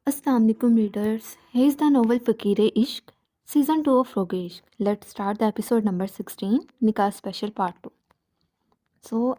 Assalamu alaikum readers. Here is the novel Fakir-e Ishq, Season 2 of Roge Ishq. Let's start the episode number 16, Nikah Special Part 2.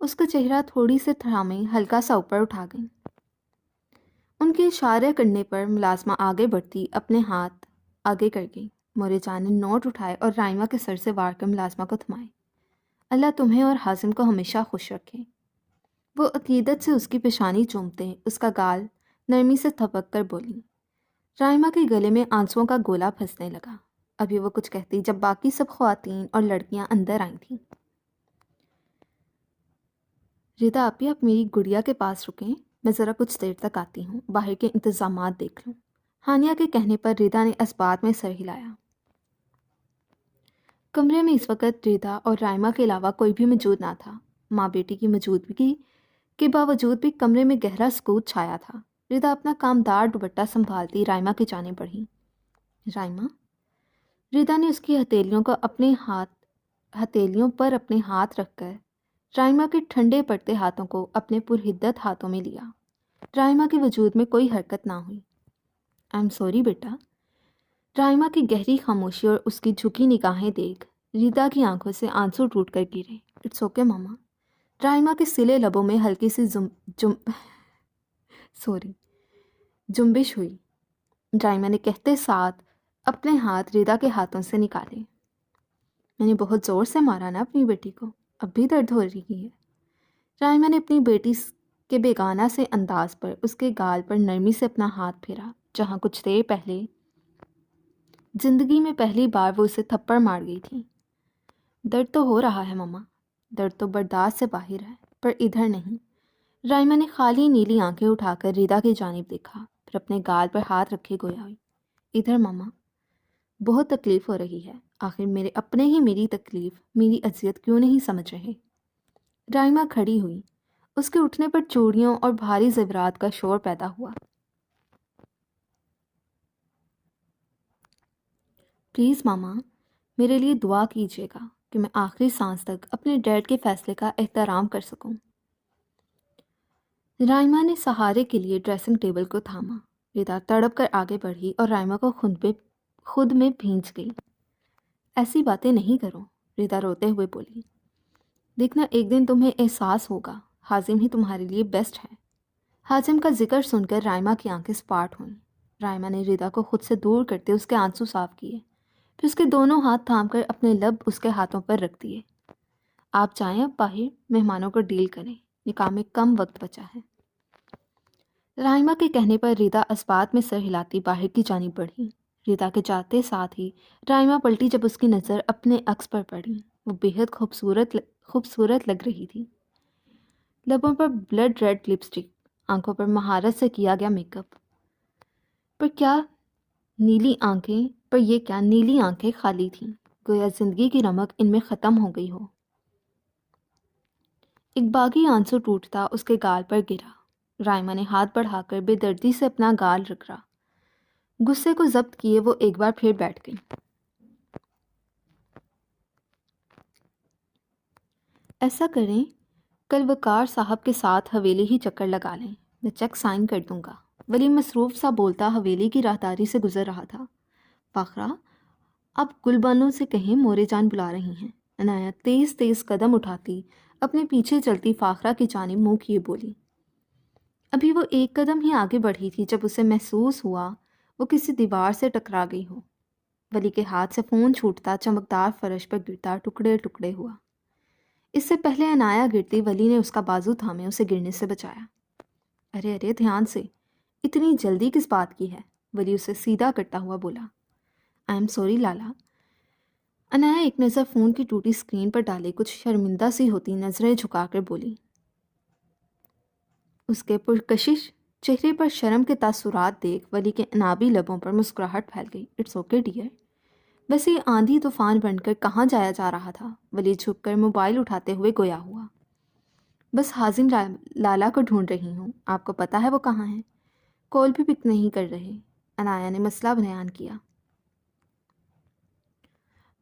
اس کا چہرہ تھوڑی سے تھامے ہلکا سا اوپر اٹھا گئی۔ ان کے اشارے کرنے پر ملازمہ آگے بڑھتی اپنے ہاتھ آگے کر گئی۔ مورے جان نے نوٹ اٹھائے اور رائمہ کے سر سے وار کر ملازمہ کو تھمائے۔ اللہ تمہیں اور حازم کو ہمیشہ خوش رکھے۔ وہ عقیدت سے اس کی پیشانی چومتے اس کا گال نرمی سے تھپک کر بولی۔ رائمہ کے گلے میں آنسوؤں کا گولا پھنسنے لگا۔ ابھی وہ کچھ کہتی جب باقی سب خواتین اور لڑکیاں اندر آئی تھیں۔ ردا آپی، آپ میری گڑیا کے پاس رکیں، میں ذرا کچھ دیر تک آتی ہوں، باہر کے انتظامات دیکھ لوں۔ ہانیہ کے کہنے پر ردا نے اسبات میں سر ہلایا۔ کمرے میں اس وقت ردا اور رائمہ کے علاوہ کوئی بھی موجود نہ تھا۔ ماں بیٹی کی موجودگی کے باوجود بھی کمرے میں گہرا سکوت چھایا تھا۔ ردا اپنا کامدار دوپٹہ سنبھالتی رائمہ کی جانب بڑھی۔ رائمہ؟ ردا نے اس کی ہتھیلیوں پر اپنے ہاتھ رکھ کر رائمہ کے ٹھنڈے پڑتے ہاتھوں کو اپنے پرحدت ہاتھوں میں لیا۔ رائمہ کے وجود میں کوئی حرکت نہ ہوئی۔ آئی ایم سوری بیٹا۔ رائمہ کی گہری خاموشی اور اس کی جھکی نگاہیں دیکھ ردا کی آنکھوں سے آنسو ٹوٹ کر گرے۔ اٹس اوکے ماما۔ رائمہ کے سلے لبوں میں ہلکی سی جنبش ہوئی۔ رائمہ نے کہتے ساتھ اپنے ہاتھ ردا کے ہاتھوں سے نکالے۔ میں نے بہت زور سے مارا نا اپنی بیٹی کو، اب بھی درد ہو رہی ہے۔ رائمہ نے اپنی بیٹی کے بیگانہ سے انداز پر اس کے گال پر نرمی سے اپنا ہاتھ پھیرا، جہاں کچھ دیر پہلے زندگی میں پہلی بار وہ اسے تھپڑ مار گئی تھی۔ درد تو ہو رہا ہے ماما، درد تو برداشت سے باہر ہے، پر ادھر نہیں۔ رائمہ نے خالی نیلی آنکھیں اٹھا کر ردا کی جانب دیکھا، پھر اپنے گال پر ہاتھ رکھے گویا ہوئی۔ ادھر ماما، بہت تکلیف ہو رہی ہے، آخر میرے اپنے ہی میری تکلیف، میری اذیت کیوں نہیں سمجھ رہے؟ رائمہ کھڑی ہوئی۔ اس کے اٹھنے پر چوڑیوں اور بھاری زیورات کا شور پیدا ہوا۔ پلیز ماما، میرے لیے دعا کیجیے گا کہ میں آخری سانس تک اپنے ڈیڈ کے فیصلے کا احترام کر سکوں۔ رائمہ نے سہارے کے لیے ڈریسنگ ٹیبل کو تھاما۔ ردا تڑپ کر آگے بڑھی اور رائمہ کو خود میں بھینچ گئی۔ ایسی باتیں نہیں کرو، ردا روتے ہوئے بولی۔ دیکھنا ایک دن تمہیں احساس ہوگا، حازم ہی تمہارے لیے بیسٹ ہے۔ حازم کا ذکر سن کر رائمہ کی آنکھیں سپاٹ ہوئیں۔ رائمہ نے ردا کو خود سے دور کرتے اس کے آنسو صاف کیے، پھر اس کے دونوں ہاتھ تھام کر اپنے لب اس کے ہاتھوں پر رکھ دیے۔ آپ جائیں اب باہر، مہمانوں کو ڈیل کریں، نکاح میں کم وقت بچا ہے۔ رائمہ کے کہنے پر ردا اسبات میں سر ہلاتی باہر کی جانب بڑھی۔ ردا کے جاتے ساتھ ہی رائمہ پلٹی جب اس کی نظر اپنے عکس پر پڑی۔ وہ بےحد خوبصورت لگ رہی تھی۔ لبوں پر بلڈ ریڈ لپسٹک، آنکھوں پر مہارت سے کیا گیا میک اپ، پر یہ کیا نیلی آنکھیں خالی تھیں، گویا زندگی کی رمق ان میں ختم ہو گئی ہو۔ ایک باغی آنسو ٹوٹتا اس کے گال پر گرا۔ رائمہ نے ہاتھ بڑھا کر بے دردی سے اپنا گال رگڑا۔ غصے کو ضبط کیے وہ ایک بار پھر بیٹھ گئی۔ ایسا کریں، کل وقار صاحب کے ساتھ حویلی ہی چکر لگا لیں، میں چیک سائن کر دوں گا۔ ولی مصروف سا بولتا حویلی کی راہداری سے گزر رہا تھا۔ فاخرہ، آپ گلبانوں سے کہیں مورے جان بلا رہی ہیں۔ عنایت تیز قدم اٹھاتی اپنے پیچھے چلتی فاخرہ کی جانب منہ کیے بولی۔ ابھی وہ ایک قدم ہی آگے بڑھی تھی جب اسے محسوس ہوا وہ کسی دیوار سے ٹکرا گئی ہو۔ ولی کے ہاتھ سے فون چھوٹتا چمکدار فرش پر گرتا ٹکڑے ٹکڑے ہوا۔ اس سے پہلے عنایا گرتی ولی نے اس کا بازو تھامے اسے گرنے سے بچایا۔ ارے دھیان سے، اتنی جلدی کس بات کی ہے؟ ولی اسے سیدھا کرتا ہوا بولا۔ آئی ایم سوری لالا۔ عنایا ایک نظر فون کی ٹوٹی اسکرین پر ڈالے کچھ شرمندہ سی ہوتی نظریں جھکا کر بولی۔ اس کے پرکشش چہرے پر شرم کے تاثرات دیکھ ولی کے انابی لبوں پر مسکراہٹ پھیل گئی۔ It's okay dear. ویسے یہ آندھی طوفان بن کر کہاں جایا جا رہا تھا؟ ولی جھک کر موبائل اٹھاتے ہوئے گویا ہوا۔ بس حازم لالا کو ڈھونڈ رہی ہوں، آپ کو پتہ ہے وہ کہاں ہیں؟ کال بھی پک نہیں کر رہے۔ عنایا نے مسئلہ بیان کیا۔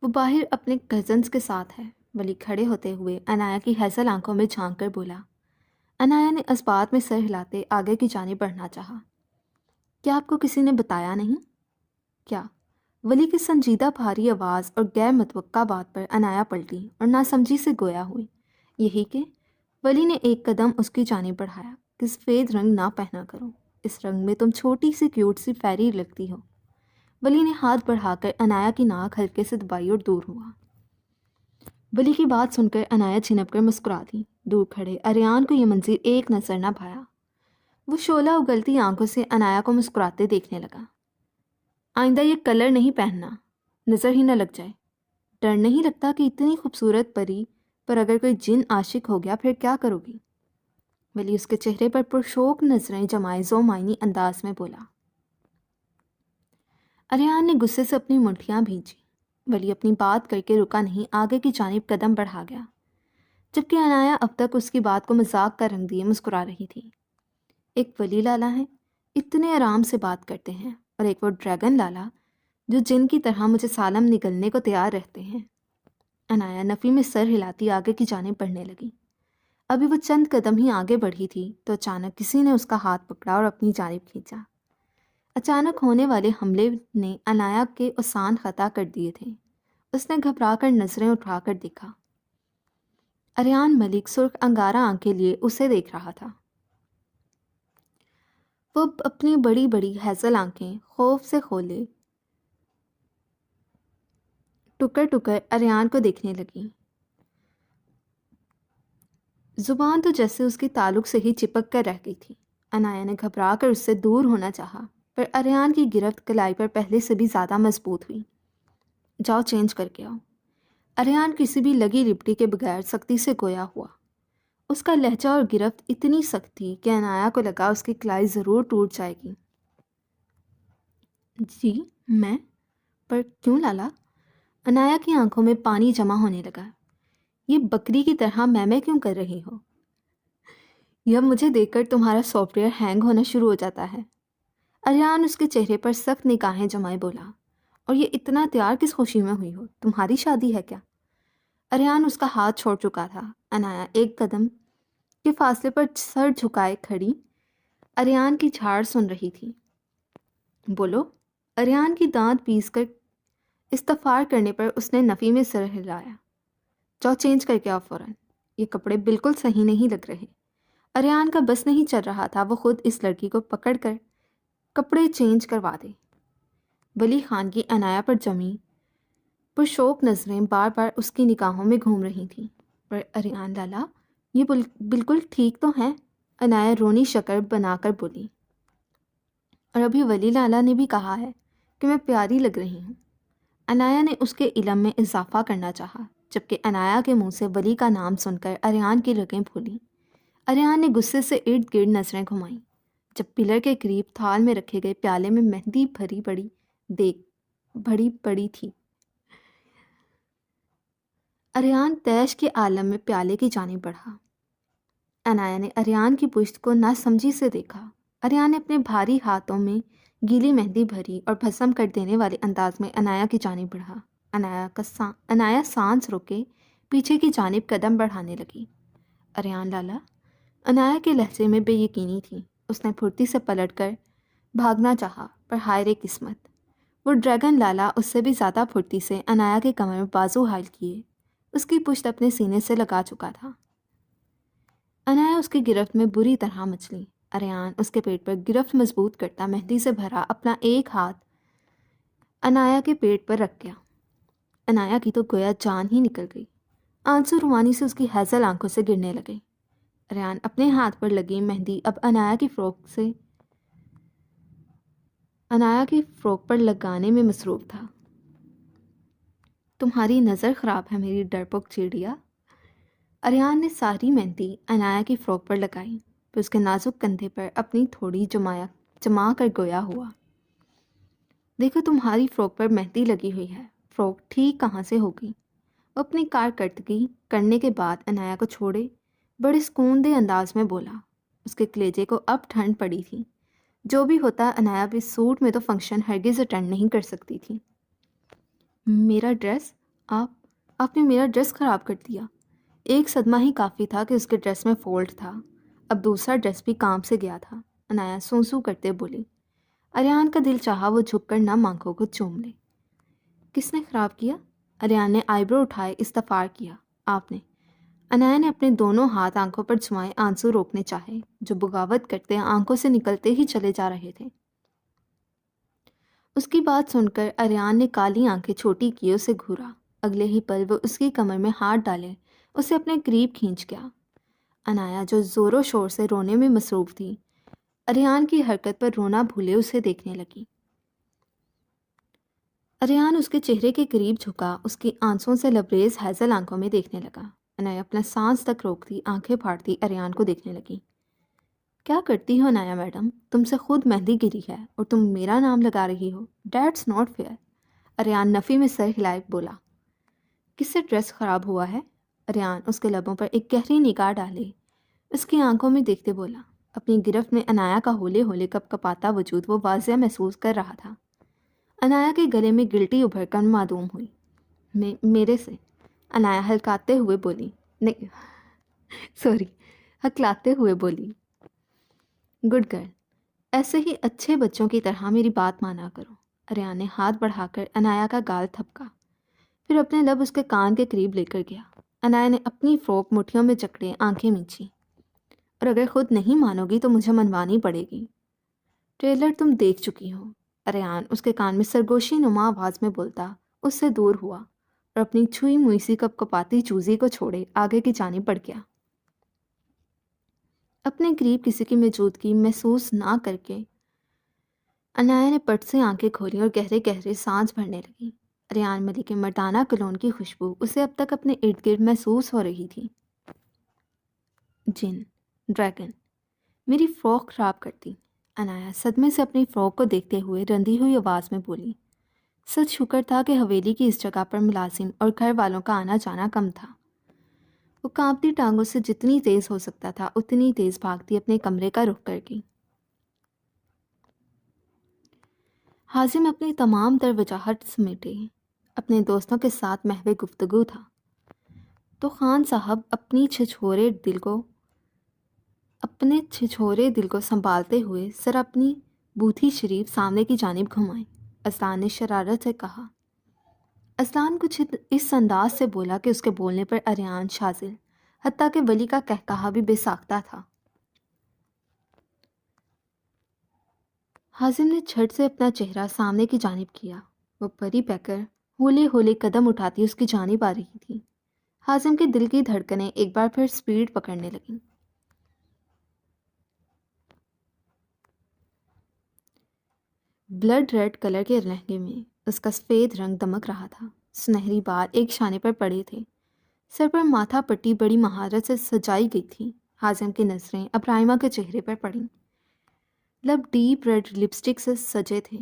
وہ باہر اپنے کزنز کے ساتھ ہے۔ ولی کھڑے ہوتے ہوئے عنایا کی ہیزل آنکھوں میں جھانک کر بولا۔ عنایا نے اسبات میں سر ہلاتے آگے کی جانب بڑھنا چاہا۔ کیا آپ کو کسی نے بتایا نہیں؟ کیا؟ ولی کی سنجیدہ بھاری آواز اور غیر متوقع بات پر عنایا پلٹی اور ناسمجھی سے گویا ہوئی۔ یہی کہ ولی نے ایک قدم اس کی جانب بڑھایا کہ سفید رنگ نہ پہنا کرو، اس رنگ میں تم چھوٹی سی کیوٹ سی فیری لگتی ہو۔ ولی نے ہاتھ بڑھا کر انایا کی ناک ہلکے سے دبائی اور دور ہوا۔ ولی کی بات سن کر انایا جھنپ کر مسکرا دی۔ دور کھڑے اریان کو یہ منظر ایک نظر نہ بھایا۔ وہ شعلہ اگلتی آنکھوں سے انایا کو مسکراتے دیکھنے لگا۔ آئندہ یہ کلر نہیں پہننا، نظر ہی نہ لگ جائے۔ ڈر نہیں لگتا کہ اتنی خوبصورت پری پر اگر کوئی جن عاشق ہو گیا پھر کیا کرو گی؟ ولی اس کے چہرے پر پرشوق نظریں جمائے ذو معنی انداز میں بولا۔ اریان نے غصے سے اپنی مٹھیاں بھیجی۔ ولی اپنی بات کر کے رکا نہیں، آگے کی جانب قدم بڑھا گیا، جبکہ انایا اب تک اس کی بات کو مذاق کا رنگ دیے مسکرا رہی تھی۔ ایک ولی لالا ہے، اتنے آرام سے بات کرتے ہیں، اور ایک وہ ڈریگن لالا جو جن کی طرح مجھے سالم نگلنے کو تیار رہتے ہیں۔ انایا نفی میں سر ہلاتی آگے کی جانب بڑھنے لگی۔ ابھی وہ چند قدم ہی آگے بڑھی تھی تو اچانک کسی نے اس کا ہاتھ پکڑا اور اپنی جانب کھینچا۔ اچانک ہونے والے حملے نے انایا کے آسان خطا کر دیے تھے۔ اس نے گھبرا کر نظریں اٹھا کر دیکھا۔ اریان ملک سرخ انگارہ آنکھیں لیے اسے دیکھ رہا تھا۔ وہ اپنی بڑی بڑی ہیزل آنکھیں خوف سے کھولے ٹکر ٹکر اریان کو دیکھنے لگی۔ زبان تو جیسے اس کی تعلق سے ہی چپک کر رہ گئی تھی۔ انایا نے گھبرا کر اس سے دور ہونا چاہا، پر اریان کی گرفت کلائی پر پہلے سے بھی زیادہ مضبوط ہوئی۔ جاؤ چینج کر کے آؤ۔ اریان کسی بھی لگی لپٹی کے بغیر سختی سے گویا ہوا۔ اس کا لہجہ اور گرفت اتنی سخت تھی کہ انایا کو لگا اس کی کلائی ضرور ٹوٹ جائے گی۔ جی میں؟ پر کیوں لالا؟ انایا کی آنکھوں میں پانی جمع ہونے لگا۔ یہ بکری کی طرح میں کیوں کر رہی ہو؟ یہ مجھے دیکھ کر تمہارا سافٹ ویئر ہینگ ہونا شروع ہو جاتا ہے۔ اریان اس کے چہرے پر سخت نگاہیں جمائے بولا۔ اور یہ اتنا تیار کس خوشی میں ہوئی ہو؟ تمہاری شادی ہے کیا؟ اریان اس کا ہاتھ چھوڑ چکا تھا۔ انایا ایک قدم کے فاصلے پر سر جھکائے کھڑی اریان کی جھاڑ سن رہی تھی۔ بولو۔ اریان کی دانت پیس کر استغفار کرنے پر اس نے نفی میں سر ہلایا۔ جاؤ چینج کر کے آؤ فوراً، یہ کپڑے بالکل صحیح نہیں لگ رہے۔ اریان کا بس نہیں چل رہا تھا وہ خود اس لڑکی کو پکڑ کر کپڑے چینج کروا دے۔ ولی خان کی انایا پر جمی پرشوق نظریں بار بار اس کی نگاہوں میں گھوم رہی تھیں۔ پر اریان لالا یہ بالکل ٹھیک تو ہیں؟ انایا رونی شکل بنا کر بولی۔ اور ابھی ولی لالا نے بھی کہا ہے کہ میں پیاری لگ رہی ہوں۔ انایا نے اس کے علم میں اضافہ کرنا چاہا، جبکہ انایا کے منہ سے ولی کا نام سن کر اریان کی رگیں پھولیں۔ اریان نے غصے سے ارد گرد نظریں گھمائیں۔ جب پلر کے قریب تھال میں رکھے گئے پیالے میں مہندی بھری پڑی تھی، اریان تیش کے عالم میں پیالے کی جانب بڑھا۔ انایا نے اریان کی پشت کو نہ سمجھی سے دیکھا۔ اریان نے اپنے بھاری ہاتھوں میں گیلی مہندی بھری اور بھسم کر دینے والے انداز میں انایا کی جانب بڑھا۔ انایا سانس روکے پیچھے کی جانب قدم بڑھانے لگی۔ اریان لالا؟ انایا کے لہجے میں بے یقینی تھی۔ اس نے پھرتی سے پلٹ کر بھاگنا چاہا، پر ہائے رے قسمت، وہ ڈریگن لالا اس سے بھی زیادہ پھرتی سے انایا کے کمر میں بازو حائل کیے اس کی پشت اپنے سینے سے لگا چکا تھا۔ انایا اس کی گرفت میں بری طرح مچلی۔ اریان اس کے پیٹ پر گرفت مضبوط کرتا مہندی سے بھرا اپنا ایک ہاتھ انایا کے پیٹ پر رکھ گیا۔ انایا کی تو گویا جان ہی نکل گئی۔ آنسو روانی سے اس کی ہیزل آنکھوں سے گرنے لگے۔ اریان اپنے ہاتھ پر لگی مہندی اب انایا کی فروک پر لگانے میں مصروف تھا۔ تمہاری نظر خراب ہے میری ڈرپوک چڑیا۔ اریان نے ساری مہندی انایا کی فروک پر لگائی، پھر اس کے نازک کندھے پر اپنی تھوڑی جما کر گویا ہوا۔ دیکھو تمہاری فروک پر مہندی لگی ہوئی ہے، فروک ٹھیک کہاں سے ہوگی؟ وہ اپنی کارکردگی کرنے کے بعد انایا کو چھوڑے بڑے سکون دہ انداز میں بولا۔ اس کے کلیجے کو اب ٹھنڈ پڑی تھی۔ جو بھی ہوتا انایا بھی سوٹ میں تو فنکشن ہرگز اٹینڈ نہیں کر سکتی تھی۔ میرا ڈریس؟ آپ نے میرا ڈریس خراب کر دیا۔ ایک صدمہ ہی کافی تھا کہ اس کے ڈریس میں فولڈ تھا، اب دوسرا ڈریس بھی کام سے گیا تھا۔ انایا سوں کرتے بولی۔ اریان کا دل چاہا وہ جھک کر نم آنکھوں کو چوم لے۔ کس نے خراب کیا؟ اریان نے آئی برو اٹھائے استغفار کیا۔ آپ نے؟ عنایا نے اپنے دونوں ہاتھ آنکھوں پر جمائے آنسو روکنے چاہے جو بغاوت کرتے آنکھوں سے نکلتے ہی چلے جا رہے تھے۔ اس کی بات سن کر اریان نے کالی آنکھیں چھوٹی کی اسے گھورا۔ اگلے ہی پل وہ اس کی کمر میں ہاتھ ڈالے اسے اپنے قریب کھینچ گیا۔ عنایا جو زور و شور سے رونے میں مصروف تھی، اریان کی حرکت پر رونا بھولے اسے دیکھنے لگی۔ اریان اس کے چہرے کے قریب جھکا، اس کی آنسوں سے لبریز ہیزل آنکھوں میں دیکھنے لگا۔ عنایا اپنا سانس تک روکتی آنکھیں پھاڑتی اریان کو دیکھنے لگی۔ کیا کرتی ہو عنایا میڈم؟ تم سے خود مہندی گری ہے اور تم میرا نام لگا رہی ہو، دیٹس ناٹ فیئر۔ اریان نفی میں سر ہلائے بولا۔ کس سے ڈریس خراب ہوا ہے؟ اریان اس کے لبوں پر ایک گہری نگاہ ڈالے اس کی آنکھوں میں دیکھتے بولا۔ اپنی گرفت میں عنایا کا ہولے ہولے کپ کپاتا وجود وہ واضح محسوس کر رہا تھا۔ عنایا کے گلے میں گلٹی ابھر کر معدوم ہوئی۔ میرے سے؟ عنایا ہلکاتے ہوئے بولی۔ نہیں سوری، ہکلاتے ہوئے بولی۔ گڈ گرل، ایسے ہی اچھے بچوں کی طرح میری بات مانا کرو۔ اریان نے ہاتھ بڑھا کر عنایا کا گال تھپکا، پھر اپنے لب اس کے کان کے قریب لے کر گیا۔ عنایا نے اپنی فروک مٹھیوں میں جکڑے آنکھیں میچی۔ اور اگر خود نہیں مانو گی تو مجھے منوانی پڑے گی۔ ٹریلر تم دیکھ چکی ہو۔ اریان اس کے کان میں سرگوشی نما آواز میں بولتا اس سے دور ہوا اور اپنی چھوئی موئی سی کپ کپاتی چوزی کو چھوڑے آگے کی جانب بڑھ گیا۔ اپنے قریب کسی کی موجودگی محسوس نہ کر کے عنایا نے پٹ سے آنکھیں کھولی اور گہرے گہرے سانس بھرنے لگی۔ اریان ملی کے مردانہ کلون کی خوشبو اسے اب تک اپنے ارد گرد محسوس ہو رہی تھی۔ جن، ڈریگن، میری فروک خراب کرتی۔ عنایا صدمے سے اپنی فروک کو دیکھتے ہوئے رندی ہوئی آواز میں بولی۔ سچ شکر تھا کہ حویلی کی اس جگہ پر ملازم اور گھر والوں کا آنا جانا کم تھا۔ وہ کانپتی ٹانگوں سے جتنی تیز ہو سکتا تھا اتنی تیز بھاگتی اپنے کمرے کا رخ کر گئی۔ حازم اپنی تمام تر وجاہت سمیٹے اپنے دوستوں کے ساتھ محو گفتگو تھا، تو خان صاحب اپنے چھچھورے دل کو سنبھالتے ہوئے سر اپنی بوتھی شریف سامنے کی جانب گھمائیں۔ اسلان نے شرارت سے کہا۔ اسلان کچھ اس انداز سے بولا کہ اس کے بولنے پر اریان شازل حتیٰ کہ ولی کا کہکہا بھی بے ساختہ تھا۔ حازم نے جھٹ سے اپنا چہرہ سامنے کی جانب کیا۔ وہ پری پیکر ہولے ہولے قدم اٹھاتی اس کی جانب آ رہی تھی۔ حازم کے دل کی دھڑکنیں ایک بار پھر سپیڈ پکڑنے لگیں۔ بلڈ ریڈ کلر کے لہنگے میں اس کا سفید رنگ دمک رہا تھا۔ سنہری بال ایک شانے پر پڑے تھے، سر پر ماتھا پٹی بڑی مہارت سے سجائی گئی تھی۔ حازم کی نظریں اب رائمہ کے چہرے پر پڑیں۔ لب ڈیپ ریڈ لپسٹک سے سجے تھے،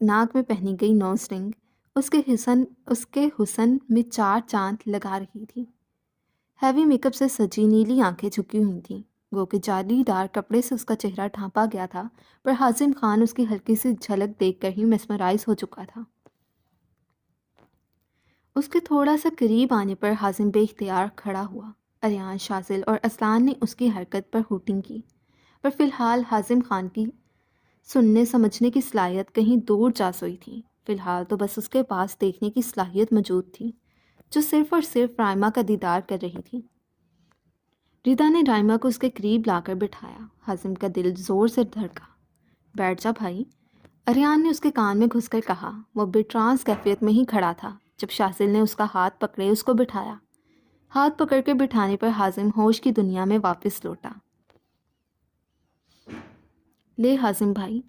ناک میں پہنی گئی نوز رنگ اس کے حسن میں چار چاند لگا رہی تھی۔ ہیوی میک اپ سے سجی نیلی آنکھیں جھکی ہوئی تھیں، وہ کہ جالی دار کپڑے سے اس کا چہرہ ڈھانپا گیا تھا، پر حازم خان اس کی ہلکی سی جھلک دیکھ کر ہی میسمرائز ہو چکا تھا۔ اس کے تھوڑا سا قریب آنے پر حازم بے اختیار کھڑا ہوا۔ اریان، شازل اور اسلان نے اس کی حرکت پر ہوٹنگ کی، پر فی الحال حازم خان کی سننے سمجھنے کی صلاحیت کہیں دور جا سوئی تھی۔ فی الحال تو بس اس کے پاس دیکھنے کی صلاحیت موجود تھی، جو صرف اور صرف رائمہ کا دیدار کر رہی تھی۔ ردا نے رائمہ کو اس کے قریب لا کر بٹھایا۔ حازم کا دل زور سے دھڑکا۔ بیٹھ جا بھائی، اریان نے اس کے کان میں گھس کر کہا۔ وہ بے ٹرانس کیفیت میں ہی کھڑا تھا جب شازل نے اس کا ہاتھ پکڑے اس کو بٹھایا۔ ہاتھ پکڑ کے بٹھانے پر حازم ہوش کی دنیا میں واپس لوٹا۔ لے حازم بھائی،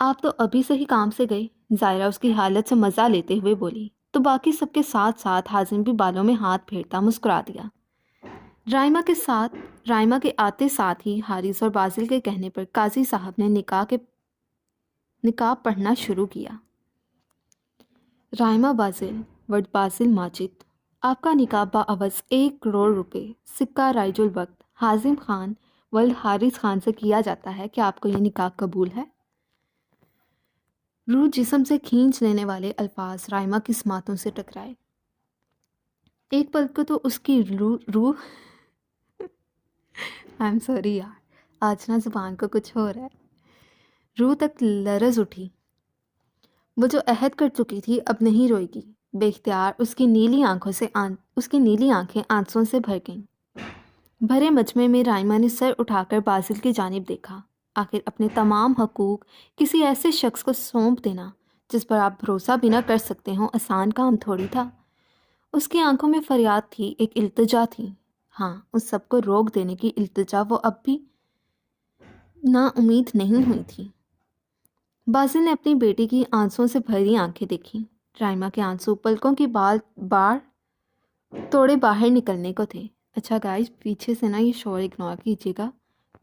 آپ تو ابھی سے ہی کام سے گئے، ظاہرہ اس کی حالت سے مزہ لیتے ہوئے بولی، تو باقی سب کے ساتھ ساتھ حازم بھی بالوں میں ہاتھ پھیرتا مسکرا دیا۔ رائمہ کے آتے ساتھ ہی حارث اور بازل کے کہنے پر قاضی صاحب نے نکاح پڑھنا شروع کیا۔ رائمہ بازل ورد بازل ماجد، آپ کا نکاح بعوض 1 کروڑ روپے سکہ رائج الوقت حازم خان ولد حارث خان سے کیا جاتا ہے۔ کیا آپ کو یہ نکاح قبول ہے؟ روح جسم سے کھینچ لینے والے الفاظ رائمہ کی سماعتوں سے ٹکرائے۔ ایک پل کو تو اس کی روح I'm sorry یار، آج نا زبان کو کچھ ہو رہا ہے، روح تک لرز اٹھی۔ وہ جو عہد کر چکی تھی اب نہیں روئے گی۔ بے اختیار اس کی نیلی آنکھیں آنسوں سے بھر گئیں۔ بھرے مجمع میں رائما نے سر اٹھا کر بازل کی جانب دیکھا۔ آخر اپنے تمام حقوق کسی ایسے شخص کو سونپ دینا جس پر آپ بھروسہ بھی نہ کر سکتے ہوں آسان کام تھوڑی تھا۔ اس کی آنکھوں میں فریاد تھی، ایک التجا تھی۔ ہاں، اس سب کو روک دینے کی التجا وہ اب بھی نا امید نہیں ہوئی تھی۔ بازل نے اپنی بیٹی کی آنسوؤں سے بھری آنکھیں دیکھیں۔ رائما کے آنسو پلکوں کی بار توڑے باہر نکلنے کو تھے۔ اچھا گائز، پیچھے سے نا یہ شور اگنور کیجیے گا،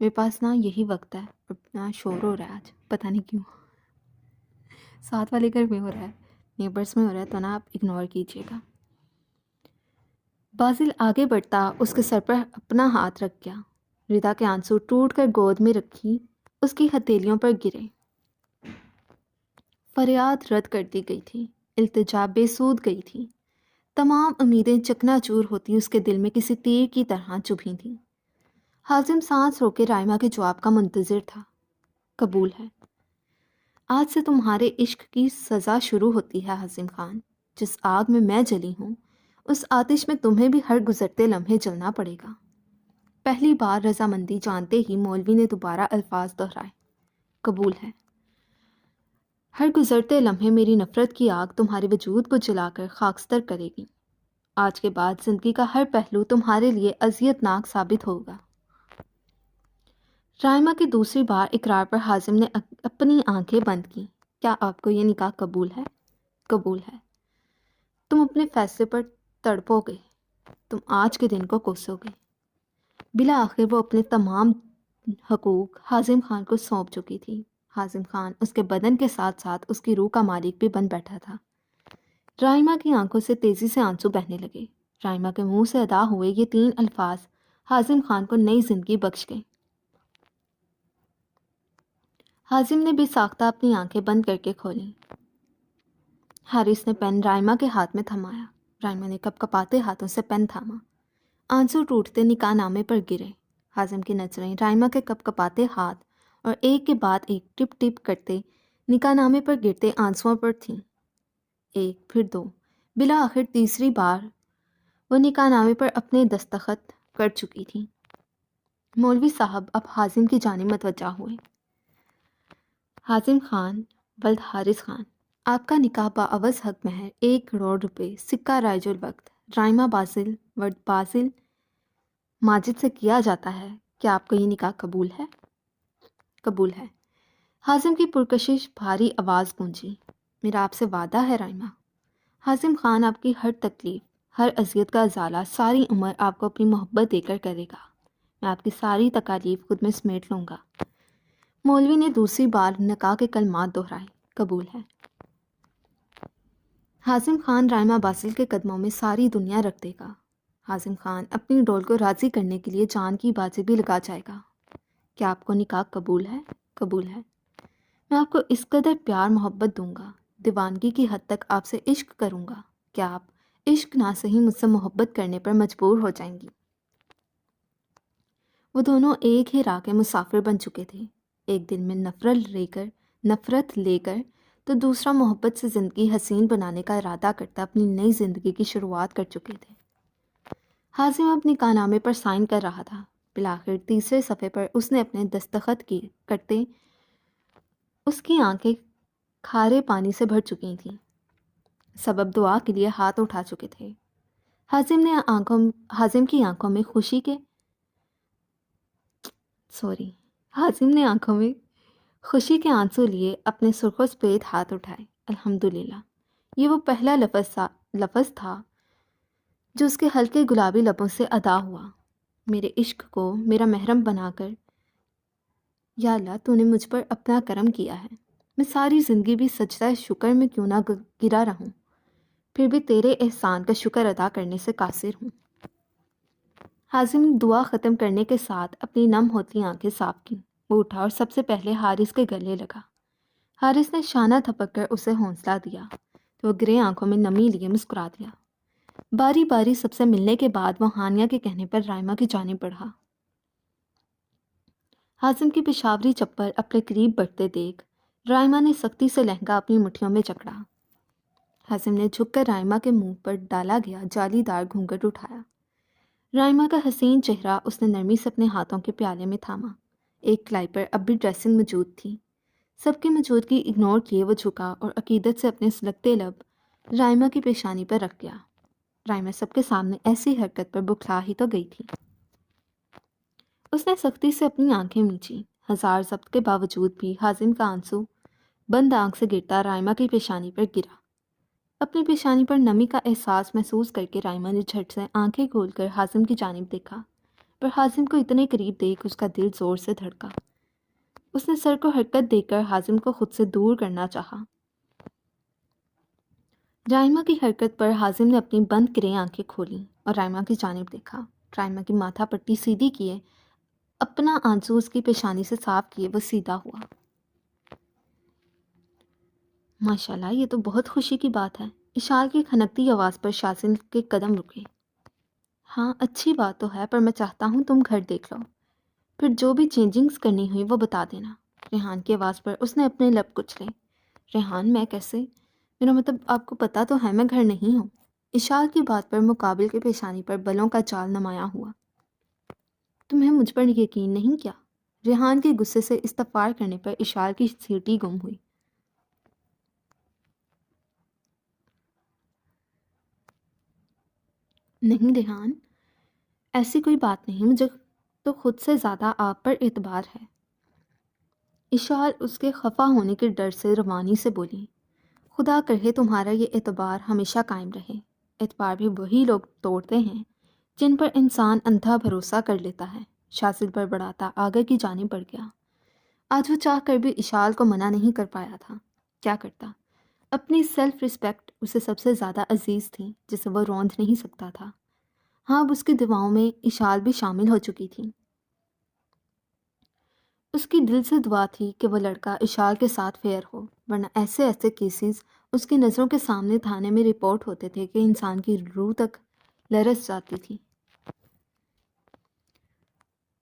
میرے پاس نا یہی وقت ہے، اتنا شور ہو رہا ہے آج، پتہ نہیں کیوں، ساتھ والے گھر میں ہو رہا ہے، نیبرس میں ہو رہا ہے، تو نا آپ اگنور کیجیے گا۔ بازل آگے بڑھتا اس کے سر پر اپنا ہاتھ رکھ گیا۔ ردا کے آنسو ٹوٹ کر گود میں رکھی اس کی ہتھیلیوں پر گرے۔ فریاد رد کر دی گئی تھی، التجا بے سود گئی تھی، تمام امیدیں چکنا چور ہوتی اس کے دل میں کسی تیر کی طرح چبھی تھیں۔ حازم سانس روکے رائما کے جواب کا منتظر تھا۔ قبول ہے۔ آج سے تمہارے عشق کی سزا شروع ہوتی ہے حازم خان۔ جس آگ میں جلی ہوں اس آتش میں تمہیں بھی ہر گزرتے لمحے جلنا پڑے گا۔ پہلی بار رضامندی جانتے ہی مولوی نے دوبارہ الفاظ دہرائے۔ قبول ہے۔ ہر گزرتے لمحے میری نفرت کی آگ تمہارے وجود کو جلا کر خاکستر کرے گی۔ آج کے بعد زندگی کا ہر پہلو تمہارے لیے اذیت ناک ثابت ہوگا۔ رائما کی دوسری بار اقرار پر حازم نے اپنی آنکھیں بند کی۔ کیا آپ کو یہ نکاح قبول ہے؟ قبول ہے۔ تم اپنے فیصلے پر تڑپو گے، تم آج کے دن کو کوسو گے۔ بالآخر وہ اپنے تمام حقوق حازم خان کو سونپ چکی تھی۔ حازم خان اس کے بدن کے ساتھ ساتھ اس کی روح کا مالک بھی بن بیٹھا تھا۔ رائما کی آنکھوں سے تیزی سے آنسو بہنے لگے۔ رائما کے منہ سے ادا ہوئے یہ 3 الفاظ حازم خان کو نئی زندگی بخش گئے۔ حازم نے بے ساختہ اپنی آنکھیں بند کر کے کھولیں۔ حارث نے پین رائما کے ہاتھ میں تھمایا۔ رائما نے کپ کپاتے ہاتھوں سے پین تھاما۔ آنسو ٹوٹتے نکاح نامے پر گرے۔ حازم کی نظریں رائما کے کپ کپاتے ہاتھ اور ایک کے بعد ایک ٹپ ٹپ کرتے نکاح نامے پر گرتے آنسوؤں پر تھیں۔ 1 پھر 2، بالآخر تیسری بار وہ نکاح نامے پر اپنے دستخط کر چکی تھی۔ مولوی صاحب اب حازم کی جانب متوجہ ہوئے۔ حازم خان ولد حارث خان، آپ کا نکاح باعوض حق مہر 1 کروڑ روپے سکہ رائج الوقت رائما بازل ولد بازل ماجد سے کیا جاتا ہے۔ کیا آپ کو یہ نکاح قبول ہے؟ قبول ہے۔ حازم کی پرکشش بھاری آواز گونجی۔ میرا آپ سے وعدہ ہے رائما۔ حازم خان آپ کی ہر تکلیف، ہر اذیت کا ازالہ ساری عمر آپ کو اپنی محبت دے کر کرے گا۔ میں آپ کی ساری تکالیف خود میں سمیٹ لوں گا۔ مولوی نے دوسری بار نکاح کے کلمات دہرائے۔ قبول ہے۔ حازم خان رائما بازل کے قدموں میں ساری دنیا رکھ دے گا۔ حازم خان اپنی ڈول کو راضی کرنے کے لیے جان کی بازی بھی لگا جائے گا۔ کیا آپ کو نکاح قبول ہے؟ قبول ہے۔ میں آپ کو اس قدر پیار محبت دوں گا، دیوانگی کی حد تک آپ سے عشق کروں گا، کیا آپ عشق نہ صحیح مجھ سے محبت کرنے پر مجبور ہو جائیں گی۔ وہ دونوں ایک ہی راہ کے مسافر بن چکے تھے، ایک دل میں نفرت لے کر تو دوسرا محبت سے زندگی حسین بنانے کا ارادہ کرتا اپنی نئی زندگی کی شروعات کر چکے تھے۔ حازم اپنے نکاح نامے پر سائن کر رہا تھا۔ بالآخر تیسرے صفحے پر اس نے اپنے دستخط کرتے اس کی آنکھیں کھارے پانی سے بھر چکی تھیں، سبب دعا کے لیے ہاتھ اٹھا چکے تھے۔ حازم نے آنکھوں میں خوشی کے آنسو لیے اپنے سرخ و سفید ہاتھ اٹھائے۔ الحمدللہ، یہ وہ پہلا لفظ تھا جو اس کے ہلکے گلابی لبوں سے ادا ہوا۔ میرے عشق کو میرا محرم بنا کر یا اللہ تو نے مجھ پر اپنا کرم کیا ہے، میں ساری زندگی بھی سجدہ شکر میں کیوں نہ گرا رہوں، پھر بھی تیرے احسان کا شکر ادا کرنے سے قاصر ہوں۔ حازم نے دعا ختم کرنے کے ساتھ اپنی نم ہوتی آنکھیں صاف کی۔ وہ اٹھا اور سب سے پہلے حارث کے گلے لگا۔ حارث نے شانہ تھپک کر اسے حوصلہ دیا تو وہ گرے آنکھوں میں نمی لیے مسکرا دیا۔ باری باری سب سے ملنے کے بعد وہ ہانیہ کے کہنے پر رائما کی جانب بڑھا۔ حازم کی پشاوری چپل اپنے قریب بڑھتے دیکھ رائما نے سختی سے لہنگا اپنی مٹھیوں میں جکڑا۔ حازم نے جھک کر رائما کے منہ پر ڈالا گیا جالی دار گھونگھٹ اٹھایا۔ رائما کا حسین چہرہ اس نے نرمی سے اپنے ہاتھوں کے پیالے میں تھاما۔ ایک کلائی پر اب بھی ڈریسنگ موجود تھی۔ سب کی موجودگی اگنور کیے وہ جھکا اور عقیدت سے اپنے سلگتے لب رائما کی پیشانی پر رکھ گیا۔ رائما سب کے سامنے ایسی حرکت پر بکھلا ہی تو گئی تھی۔ اس نے سختی سے اپنی آنکھیں میچیں۔ ہزار ضبط کے باوجود بھی حازم کا آنسو بند آنکھ سے گرتا رائما کی پیشانی پر گرا۔ اپنی پیشانی پر نمی کا احساس محسوس کر کے رائما نے جھٹ سے آنکھیں کھول کر حازم کی جانب دیکھا، پر حازم کو اتنے قریب دیکھ اس کا دل زور سے دھڑکا۔ اس نے سر کو حرکت دے کر حازم کو خود سے دور کرنا چاہا۔ رائما کی حرکت پر حازم نے اپنی بند کرے آنکھیں کھولیں اور رائما کی جانب دیکھا۔ رائما کی ماتھا پٹی سیدھی کیے، اپنا آنسو اس کی پیشانی سے صاف کیے وہ سیدھا ہوا۔ ماشاءاللہ، یہ تو بہت خوشی کی بات ہے۔ اشال کی کھنکتی آواز پر شازن کے قدم رکے۔ ہاں اچھی بات تو ہے، پر میں چاہتا ہوں تم گھر دیکھ لو، پھر جو بھی چینجنگز کرنی ہوئی وہ بتا دینا۔ ریحان کی آواز پر اس نے اپنے لب کچلے۔ ریحان میں کیسے؟ میرا مطلب آپ کو پتا تو ہے میں گھر نہیں ہوں۔ اشال کی بات پر مقابل کے پیشانی پر بلوں کا جال نمایاں ہوا۔ تمہیں مجھ پر یقین نہیں کیا؟ ریحان کے غصے سے استفار کرنے پر اشال کی سیٹی گم ہوئی۔ نہیں ریحان، ایسی کوئی بات نہیں، مجھے تو خود سے زیادہ آپ پر اعتبار ہے۔ اشال اس کے خفا ہونے کے ڈر سے روانی سے بولی۔ خدا کرے تمہارا یہ اعتبار ہمیشہ قائم رہے۔ اعتبار بھی وہی لوگ توڑتے ہیں جن پر انسان اندھا بھروسہ کر لیتا ہے۔ شاذل بڑبڑاتا آگے کی جانب بڑھ گیا۔ آج وہ چاہ کر بھی اشال کو منع نہیں کر پایا تھا۔ کیا کرتا؟ اپنی سیلف رسپیکٹ اسے سب سے زیادہ عزیز تھی، جسے وہ روند نہیں سکتا تھا۔ ہاں اب اس کی دعاؤں میں اشال بھی شامل ہو چکی تھی۔ اس کی دل سے دعا تھی کہ وہ لڑکا اشال کے ساتھ فیئر ہو، ورنہ ایسے ایسے کیسز اس کی نظروں کے سامنے تھانے میں رپورٹ ہوتے تھے کہ انسان کی روح تک لرز جاتی تھی۔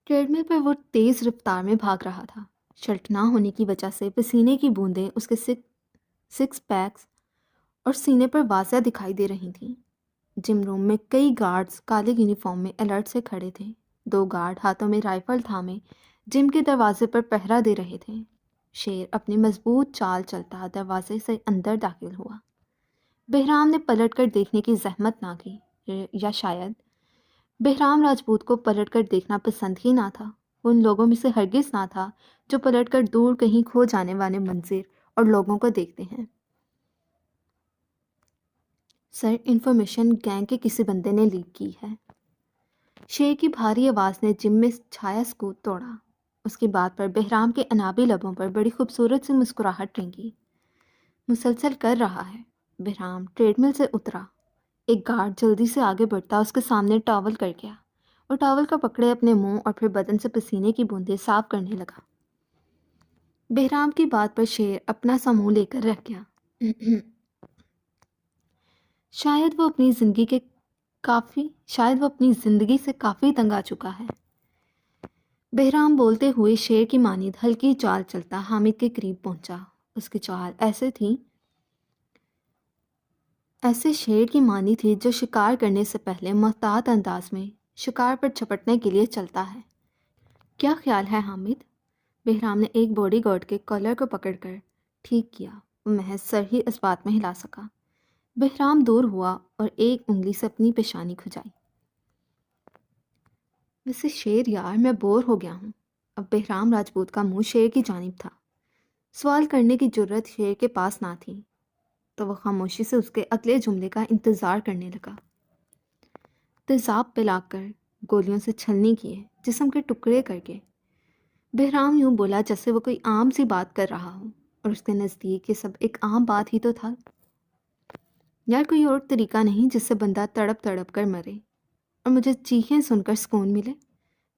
ٹریڈ مل پر وہ تیز رفتار میں بھاگ رہا تھا۔ شرٹ نہ ہونے کی وجہ سے پسینے کی بوندیں اس کے سکس پیکس اور سینے پر واضح دکھائی دے رہی تھیں۔ جم روم میں کئی گارڈز کالے یونیفارم میں الرٹ سے کھڑے تھے۔ 2 گارڈ ہاتھوں میں رائفل تھامے جم کے دروازے پر پہرا دے رہے تھے۔ شیر اپنی مضبوط چال چلتا دروازے سے اندر داخل ہوا۔ بہرام نے پلٹ کر دیکھنے کی زحمت نہ کی، یا شاید بہرام راجپوت کو پلٹ کر دیکھنا پسند ہی نہ تھا۔ وہ ان لوگوں میں سے ہرگز نہ تھا جو پلٹ کر دور کہیں کھو جانے والے منظر اور لوگوں کو دیکھتے ہیں۔ سر، انفارمیشن گینگ کے کسی بندے نے لیک کی ہے۔ شیر کی بھاری آواز نے جم میں چھایا سکوت توڑا۔ اس کی بات پر بہرام کے انابی لبوں پر بڑی خوبصورت سی مسکراہٹ رنگی۔ مسلسل کر رہا ہے۔ بہرام ٹریڈ مل سے اترا۔ ایک گارڈ جلدی سے آگے بڑھتا اس کے سامنے ٹاول کر گیا اور ٹاول کا پکڑے اپنے منہ اور پھر بدن سے پسینے کی بوندیں صاف کرنے لگا۔ بہرام کی بات پر شیر اپنا سا منہ لے کر رہ گیا۔ شاید وہ اپنی زندگی سے کافی تنگ آ چکا ہے۔ بہرام بولتے ہوئے شیر کی مانند ہلکی چال چلتا حامد کے قریب پہنچا۔ اس کی چال ایسے شیر کی مانی تھی جو شکار کرنے سے پہلے محتاط انداز میں شکار پر چھپٹنے کے لیے چلتا ہے۔ کیا خیال ہے حامد؟ بہرام نے ایک باڈی گارڈ کے کالر کو پکڑ کر ٹھیک کیا۔ وہ محض سر ہی اس بات میں ہلا سکا۔ بہرام دور ہوا اور ایک انگلی سے اپنی پیشانی کھجائی۔ ویسے شیر یار، میں بور ہو گیا ہوں۔ اب بہرام راجپوت کا منہ شیر کی جانب تھا۔ سوال کرنے کی جرت شیر کے پاس نہ تھی، تو وہ خاموشی سے اس کے اگلے جملے کا انتظار کرنے لگا۔ تیزاب پلا کر گولیوں سے چھلنی کیے، جسم کے ٹکڑے کر کے۔ بہرام یوں بولا جیسے وہ کوئی عام سی بات کر رہا ہو، اور اس کے نزدیک یہ سب ایک عام بات ہی تو تھا۔ یار کوئی اور طریقہ نہیں جس سے بندہ تڑپ تڑپ کر مرے اور مجھے چیخیں سن کر سکون ملے؟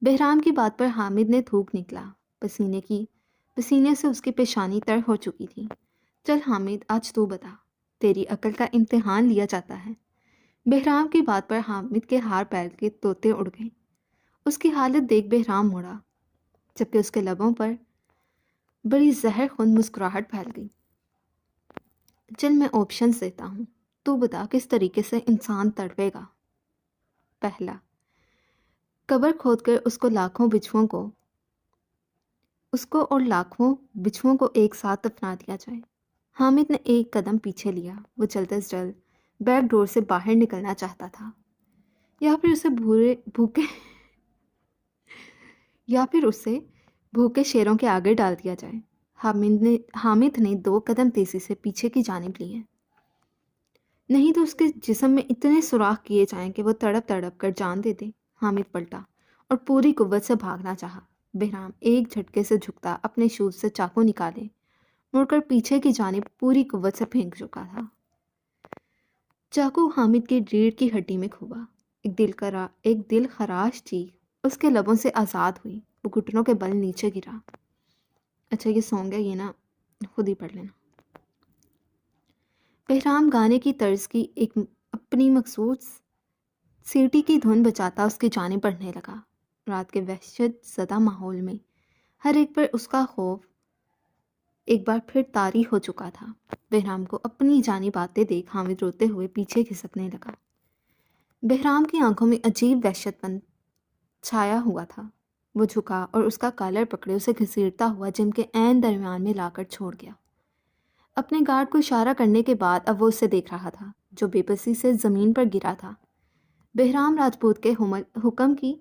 بہرام کی بات پر حامد نے تھوک نکلا۔ پسینے سے اس کی پیشانی تر ہو چکی تھی۔ چل حامد، آج تو بتا، تیری عقل کا امتحان لیا جاتا ہے۔ بہرام کی بات پر حامد کے ہار پیر کے طوطے اڑ گئے۔ اس کی حالت دیکھ بہرام مڑا، جبکہ اس کے لبوں پر بڑی زہر خون مسکراہٹ پھیل گئی۔ چل میں آپشنز دیتا ہوں، تو بتا کس طریقے سے انسان تڑپے گا۔ پہلا، قبر کھود کر اس کو اور لاکھوں بچھوؤں کو ایک ساتھ دفنا دیا جائے۔ حامد نے ایک قدم پیچھے لیا۔ وہ جلد از جلد بیک ڈور سے باہر نکلنا چاہتا تھا، یا پھر اسے بھوکے شیروں کے آگے ڈال دیا جائے۔ حامد نے 2 قدم تیزی سے پیچھے کی جانب لیے، نہیں تو اس کے جسم میں اتنے سوراخ کیے جائیں کہ وہ تڑپ تڑپ کر جان دے دے۔ حامد پلٹا اور پوری قوت سے بھاگنا چاہا۔ بہرام ایک جھٹکے سے جھکتا اپنے شوز سے چاقو نکالے مڑ کر پیچھے کی جانب پوری قوت سے پھینک چکا تھا۔ چاقو حامد کی ریڑھ کی ہڈی میں کھوبا۔ ایک دل خراش چیخ اس کے لبوں سے آزاد ہوئی۔ وہ گھٹنوں کے بل نیچے گرا۔ اچھا یہ سونگ ہے، یہ نا خود ہی پڑھ لینا۔ بہرام گانے کی طرز کی ایک اپنی مخصوص سیٹی کی دھن بجاتا اس کی جانب بڑھنے لگا۔ رات کے وحشت زدہ ماحول میں ہر ایک پر اس کا خوف ایک بار پھر طاری ہو چکا تھا۔ بہرام کو اپنی جانب آتے دیکھ حامد روتے ہوئے پیچھے کھسکنے لگا۔ بہرام کی آنکھوں میں عجیب وحشت پن چھایا ہوا تھا۔ وہ جھکا اور اس کا کالر پکڑے اسے گھسیٹتا ہوا جم کے عین درمیان میں لا کر چھوڑ گیا۔ اپنے گارڈ کو اشارہ کرنے کے بعد اب وہ اسے دیکھ رہا تھا، جو بے بسی سے زمین پر گرا تھا۔ بہرام راجپوت کے حکم کی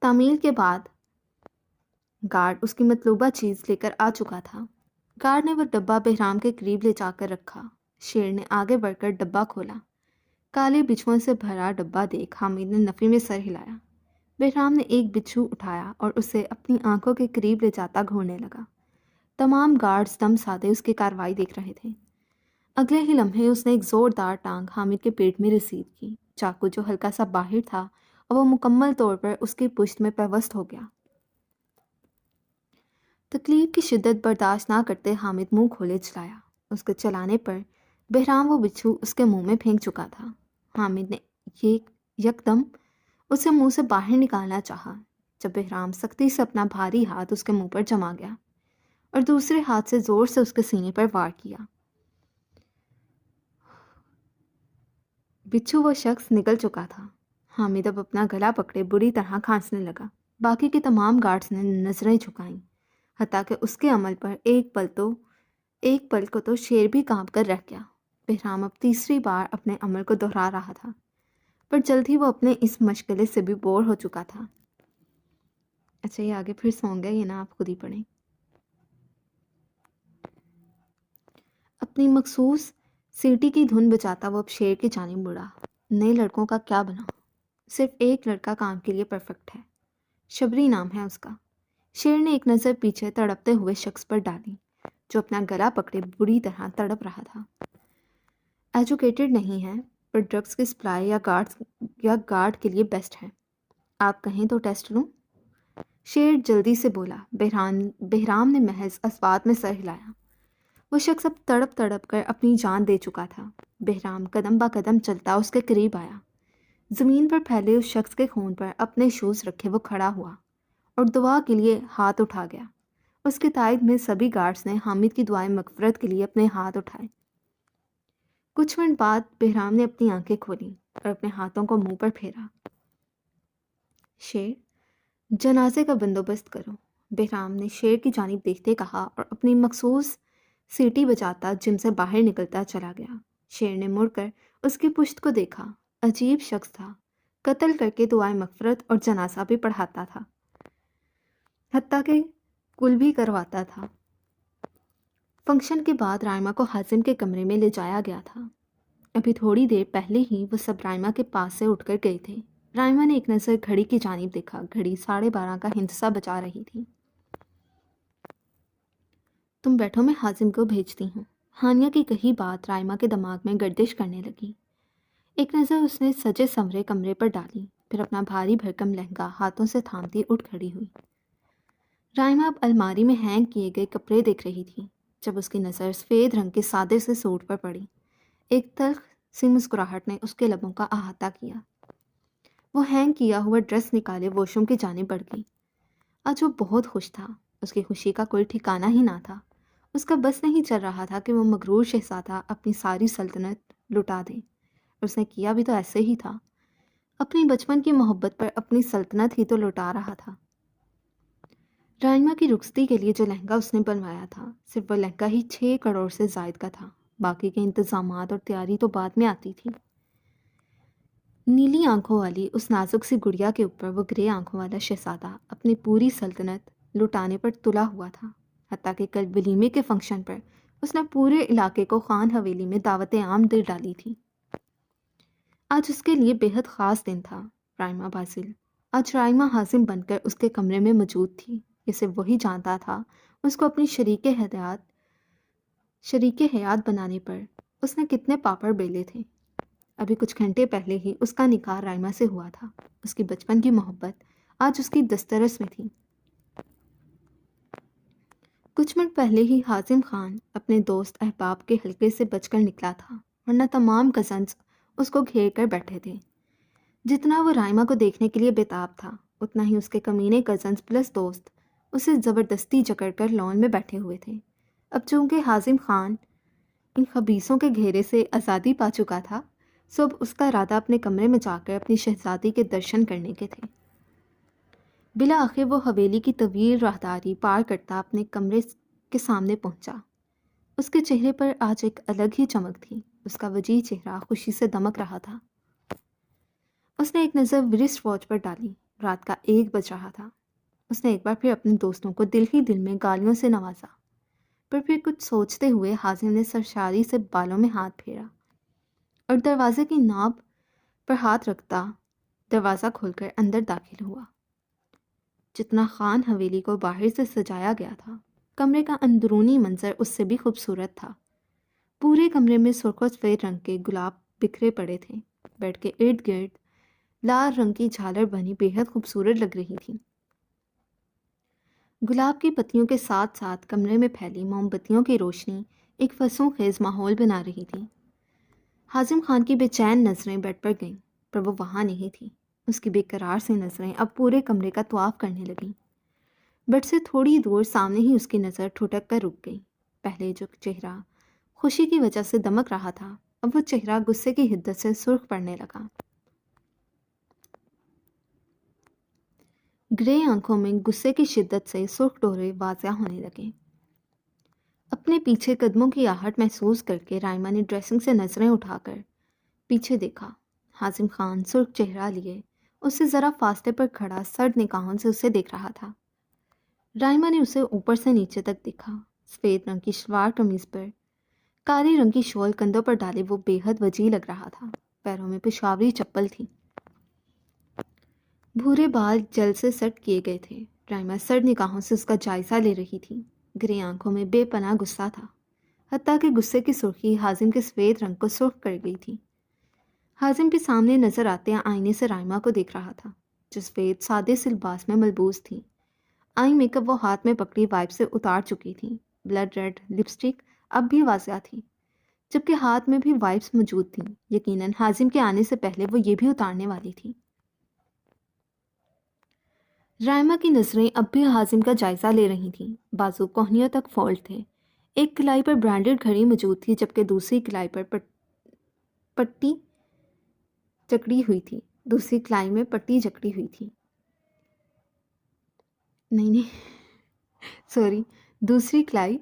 تعمیل کے بعد گارڈ اس کی مطلوبہ چیز لے کر آ چکا تھا۔ گارڈ نے وہ ڈبہ بہرام کے قریب لے جا کر رکھا۔ شیر نے آگے بڑھ کر ڈبہ کھولا۔ کالے بچھوؤں سے بھرا ڈبہ دیکھ حامد نے نفی میں سر ہلایا۔ بہرام نے ایک بچھو اٹھایا اور اسے اپنی آنکھوں کے قریب لے جاتا گھورنے لگا۔ تمام گارڈز دم سادے اس کی کارروائی دیکھ رہے تھے۔ اگلے ہی لمحے اس نے ایک زوردار ٹانگ حامد کے پیٹ میں رسید کی۔ چاقو جو ہلکا سا باہر تھا اور وہ مکمل طور پر اس کی پشت میں پیوست ہو گیا۔ تکلیف کی شدت برداشت نہ کرتے حامد منہ کھولے چلایا۔ اس کے چلانے پر بہرام وہ بچھو اس کے منہ میں پھینک چکا تھا۔ حامد نے یکدم اسے منہ سے باہر نکالنا چاہا، جب بہرام سختی سے اپنا بھاری ہاتھ اس کے منہ پر جما گیا اور دوسرے ہاتھ سے زور سے اس کے سینے پر وار کیا۔ بچھو وہ شخص نکل چکا تھا۔ حامد اب اپنا گلا پکڑے بری طرح کھانسنے لگا۔ باقی کے تمام گارڈز نے نظریں جھکائیں، حتیٰ کہ اس کے عمل پر ایک پل کو تو شیر بھی کانپ کر رہ گیا۔ بہرام اب تیسری بار اپنے عمل کو دہرا رہا تھا، پر جلد ہی وہ اپنے اس مشغلے سے بھی بور ہو چکا تھا۔ اچھا یہ آگے پھر سونگ ہے، یہ نا آپ خود ہی پڑھیں۔ اپنی مخصوص سیٹی کی دھن بجاتا وہ اب شیر کی جانب مڑا۔ نئے لڑکوں کا کیا بنا؟ صرف ایک لڑکا کام کے لیے پرفیکٹ ہے، شبری نام ہے اس کا۔ شیر نے ایک نظر پیچھے تڑپتے ہوئے شخص پر ڈالی، جو اپنا گلا پکڑے بری طرح تڑپ رہا تھا۔ ایجوکیٹڈ نہیں ہے، پر ڈرگز کی سپلائی یا گارڈ کے لیے بیسٹ ہے۔ آپ کہیں تو ٹیسٹ لوں؟ شیر جلدی سے بولا۔ بہرام نے محض اسوات میں سر ہلایا۔ وہ شخص اب تڑپ تڑپ کر اپنی جان دے چکا تھا۔ بہرام قدم با قدم چلتا اس کے قریب آیا۔ زمین پر پھیلے اس شخص کے خون پر اپنے شوز رکھے وہ کھڑا ہوا اور دعا کے لیے ہاتھ اٹھا گیا۔ اس کی تائید میں سبھی گارڈز نے حامد کی دعائیں مغفرت کے لیے اپنے ہاتھ اٹھائے۔ کچھ منٹ بعد بہرام نے اپنی آنکھیں کھولی اور اپنے ہاتھوں کو منہ پر پھیرا۔ شیر، جنازے کا بندوبست کرو، بہرام نے شیر کی جانب دیکھتے کہا اور اپنی مخصوص سیٹی بجاتا جم سے باہر نکلتا چلا گیا۔ شیر نے مڑ کر اس کی پشت کو دیکھا۔ عجیب شخص تھا، قتل کر کے دعائیں مغفرت اور جنازہ بھی پڑھاتا تھا، حتیٰ کہ کل بھی کرواتا تھا۔ فنکشن کے بعد رائما کو حازم کے کمرے میں لے جایا گیا تھا۔ ابھی تھوڑی دیر پہلے ہی وہ سب رائما کے پاس سے اٹھ کر گئے تھے۔ رائما نے ایک نظر گھڑی کی جانب دیکھا۔ گھڑی 12:30 کا ہندسہ بجا رہی تھی۔ تم بیٹھو، میں حازم کو بھیجتی ہوں۔ ہانیہ کی کہی بات رائما کے دماغ میں گردش کرنے لگی۔ ایک نظر اس نے سجے سنورے کمرے پر ڈالی، پھر اپنا بھاری بھرکم لہنگا ہاتھوں سے تھامتی اٹھ کھڑی ہوئی۔ رائما اب الماری میں ہینگ کیے گئے کپڑے دیکھ رہی تھی، جب اس کی نظر سفید رنگ کے سادے سے سوٹ پر پڑی۔ ایک تلخ سی مسکراہٹ نے اس کے لبوں کا احاطہ کیا۔ وہ ہینگ کیا ہوا ڈریس نکالے واش روم کی جانب بڑھ گئی۔ آج وہ بہت خوش تھا۔ اس کی خوشی کا کوئی ٹھکانہ ہی نہ تھا۔ اس کا بس نہیں چل رہا تھا کہ وہ مغرور شہزادہ اپنی ساری سلطنت لٹا دے۔ اس نے کیا بھی تو ایسے ہی تھا۔ اپنی بچپن کی محبت پر اپنی سلطنت ہی تو لوٹا رہا تھا۔ رائما کی رخصتی کے لیے جو لہنگا اس نے بنوایا تھا، صرف وہ لہنگا ہی 6 کروڑ سے زائد کا تھا۔ باقی کے انتظامات اور تیاری تو بعد میں آتی تھی۔ نیلی آنکھوں والی اس نازک سی گڑیا کے اوپر وہ گرے آنکھوں والا شہزادہ اپنی پوری سلطنت لٹانے پر تلا ہوا تھا، حتیٰ کہ کل ولیمے کے فنکشن پر اس نے پورے علاقے کو خان حویلی میں دعوت عام دے ڈالی تھی۔ آج اس کے لیے بے حد خاص دن تھا۔ رائما بازل آج رائما حازم بن کر اس کے کمرے میں موجود تھی۔ اسے وہی جانتا تھا اس کو اپنی شریک حیات بنانے پر اس نے کتنے پاپڑ بیلے تھے۔ ابھی کچھ گھنٹے پہلے ہی اس کا نکاح رائما سے ہوا تھا۔ اس کی بچپن کی محبت آج اس کی دسترس میں تھی۔ کچھ منٹ پہلے ہی حازم خان اپنے دوست احباب کے حلقے سے بچ کر نکلا تھا، ورنہ تمام کزنز اس کو گھیر کر بیٹھے تھے۔ جتنا وہ رائما کو دیکھنے کے لیے بےتاب تھا، اتنا ہی اس کے کمینے کزنز پلس دوست اسے زبردستی جکڑ کر لان میں بیٹھے ہوئے تھے۔ اب چونکہ حازم خان ان خبیثوں کے گھیرے سے آزادی پا چکا تھا، سو اب اس کا ارادہ اپنے کمرے میں جا کر اپنی شہزادی کے درشن کرنے کے تھے۔ بالآخر وہ حویلی کی طویل راہداری پار کرتا اپنے کمرے کے سامنے پہنچا۔ اس کے چہرے پر آج ایک الگ ہی چمک تھی۔ اس کا وجیح چہرہ خوشی سے دمک رہا تھا۔ اس نے ایک نظر ورسٹ واچ پر ڈالی۔ رات کا 1 بج رہا تھا۔ اس نے ایک بار پھر اپنے دوستوں کو دل ہی دل میں گالیوں سے نوازا، پر پھر کچھ سوچتے ہوئے حازم نے سرشاری سے بالوں میں ہاتھ پھیرا اور دروازے کی ناب پر ہاتھ رکھتا دروازہ کھول کر اندر داخل ہوا۔ جتنا خان حویلی کو باہر سے سجایا گیا تھا، کمرے کا اندرونی منظر اس سے بھی خوبصورت تھا۔ پورے کمرے میں سرخ و سفید رنگ کے گلاب بکھرے پڑے تھے۔ بیڈ کے ارد گرد لال رنگ کی جھالر بنی بے حد خوبصورت لگ رہی تھی۔ گلاب کی پتیوں کے ساتھ ساتھ کمرے میں پھیلی موم بتیوں کی روشنی ایک فسوں خیز ماحول بنا رہی تھی۔ حازم خان کی بے چین نظریں بیڈ پر گئیں، پر وہ وہاں نہیں تھی۔ اس کی بے قرار سی نظریں اب پورے کمرے کا طواف کرنے لگیں۔ بیڈ سے تھوڑی دور سامنے ہی اس کی نظر ٹھٹک کر رک گئی۔ پہلے جو چہرہ خوشی کی وجہ سے دمک رہا تھا، اب وہ چہرہ غصے کی حدت سے سرخ پڑنے لگا۔ گرے آنکھوں میں غصے کی شدت سے سرخ ڈورے واضح ہونے لگے۔ اپنے پیچھے قدموں کی آہٹ محسوس کر کے رائما نے ڈریسنگ سے نظریں اٹھا کر پیچھے دیکھا۔ حازم خان سرخ چہرہ لیے اس سے ذرا فاصلے پر کھڑا سرد نگاہوں سے اسے دیکھ رہا تھا۔ رائما نے اسے اوپر سے نیچے تک دیکھا۔ سفید رنگ کی شلوار قمیض پر کالی رنگ کی شال کندھوں پر ڈالے وہ بے حد وجیح لگ رہا تھا۔ پیروں میں پشاوری چپل تھی۔ بھورے بال جل سے سیٹ کیے گئے تھے۔ رائما سرد نگاہوں سے اس کا جائزہ لے رہی تھی۔ گرے آنکھوں میں بے پناہ غصہ تھا، حتیٰ کہ غصے کی سرخی حازم کے سفید رنگ کو سرخ کر گئی تھی۔ حازم کے سامنے نظر آتے آئینے سے رائما کو دیکھ رہا تھا، جو سفید سادے سے لباس میں ملبوس تھی۔ آئی میک اپ وہ ہاتھ میں پکڑی وائپ سے اتار چکی تھی۔ بلڈ ریڈ لپسٹک اب بھی واضح تھی، جبکہ ہاتھ میں بھی وائپس موجود تھیں۔ یقیناً حازم کے آنے سے پہلے وہ یہ بھی اتارنے والی تھی۔ رائما کی نظریں اب بھی حازم کا جائزہ لے رہی تھیں۔ بازو کوہنیوں تک فولڈ تھے۔ ایک کلائی پر برانڈڈ گھڑی موجود تھی، جبکہ دوسری کلائی پر پٹی جکڑی ہوئی تھی۔ دوسری کلائی میں پٹی جکڑی ہوئی تھی۔ دوسری کلائی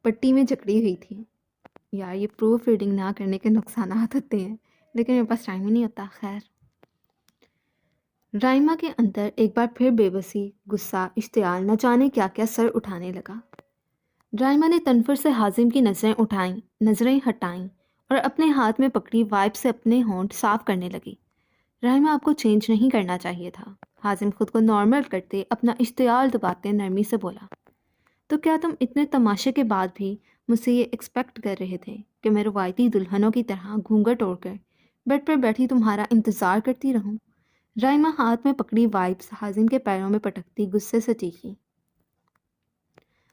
پٹی میں جکڑی ہوئی تھی۔ یار یہ پروف ریڈنگ نہ کرنے کے نقصانات ہوتے ہیں، لیکن میرے پاس ٹائم ہی نہیں ہوتا۔ خیر، رائما کے اندر ایک بار پھر بے بسی، غصہ، اشتعال، نہ جانے کیا کیا سر اٹھانے لگا۔ رائما نے تنفر سے حازم کی نظریں ہٹائیں اور اپنے ہاتھ میں پکڑی وائپ سے اپنے ہونٹ صاف کرنے لگی۔ رائما آپ کو چینج نہیں کرنا چاہیے تھا۔ حازم خود کو نارمل کرتے اپنا اشتعال دباتے نرمی سے بولا، تو کیا تم اتنے تماشے کے بعد بھی مجھ سے یہ ایکسپیکٹ کر رہے تھے کہ میں روایتی دلہنوں کی طرح گھونگھٹ اوڑھ کر بیڈ پر بیٹھی تمہارا انتظار کرتی رہوں؟ رائما ہاتھ میں پکڑی وائپس حازم کے پیروں میں پٹکتی غصے سے چیخی۔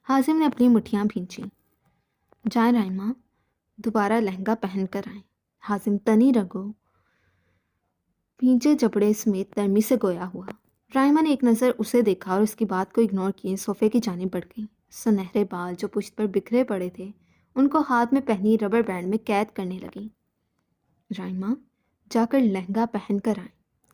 حازم نے اپنی مٹھیاں بھینچیں۔ جائیں رائما، دوبارہ لہنگا پہن کر آئیں۔ حازم تنی رگوں بھینچے جبڑے سمیت نرمی سے گویا ہوا۔ رائما نے ایک نظر اسے دیکھا اور اس کی بات کو اگنور کیے صوفے کی جانب بڑھ گئی۔ سنہرے بال جو پشت پر بکھرے پڑے تھے ان کو ہاتھ میں پہنی ربر بینڈ میں قید کرنے لگی۔ رائما، جا کر لہنگا پہن کر آئیں۔